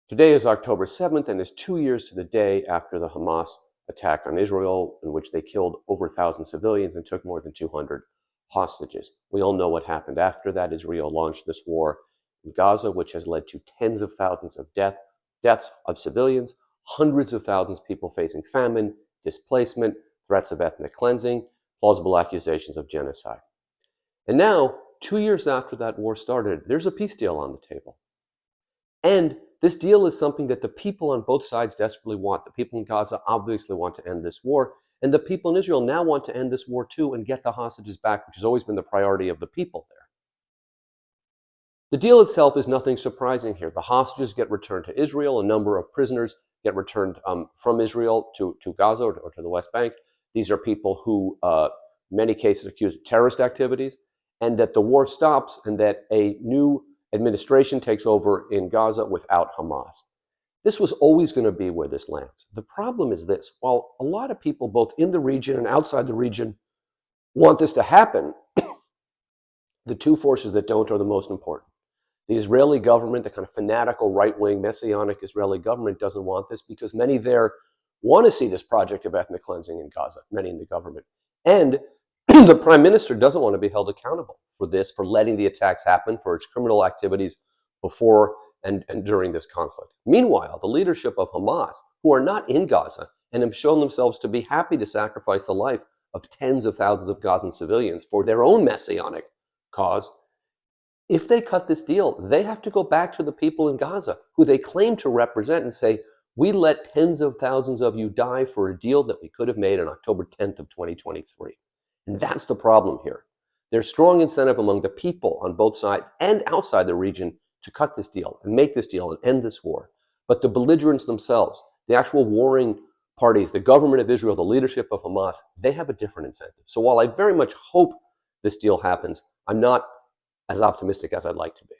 Today is October 7th and is 2 years to the day after the Hamas attack on Israel, in which they killed over 1,000 civilians and took more than 200 hostages. We all know what happened after that. Israel launched this war in Gaza, which has led to tens of thousands of deaths of civilians, hundreds of thousands of people facing famine, displacement, threats of ethnic cleansing, plausible accusations of genocide. And now, 2 years after that war started, there's a peace deal on the table. And this deal is something that the people on both sides desperately want. The people in Gaza obviously want to end this war, and the people in Israel now want to end this war too and get the hostages back, which has always been the priority of the people there. The deal itself is nothing surprising here. The hostages get returned to Israel. A number of prisoners get returned from Israel to Gaza or to the West Bank. These are people who, in many cases, accused of terrorist activities, and that the war stops and that a new administration takes over in Gaza without Hamas. This was always going to be where this lands. The problem is this: while a lot of people, both in the region and outside the region, want this to happen, the two forces that don't are the most important. The Israeli government, the kind of fanatical, right-wing, messianic Israeli government, doesn't want this because many there want to see this project of ethnic cleansing in Gaza, many in the government. And the prime minister doesn't want to be held accountable for this, for letting the attacks happen, for its criminal activities before and during this conflict. Meanwhile, the leadership of Hamas, who are not in Gaza and have shown themselves to be happy to sacrifice the life of tens of thousands of Gazan civilians for their own messianic cause, if they cut this deal, they have to go back to the people in Gaza, who they claim to represent, and say, we let tens of thousands of you die for a deal that we could have made on October 10th of 2023. And that's the problem here. There's strong incentive among the people on both sides and outside the region to cut this deal and make this deal and end this war. But the belligerents themselves, the actual warring parties, the government of Israel, the leadership of Hamas, they have a different incentive. So while I very much hope this deal happens, I'm not as optimistic as I'd like to be.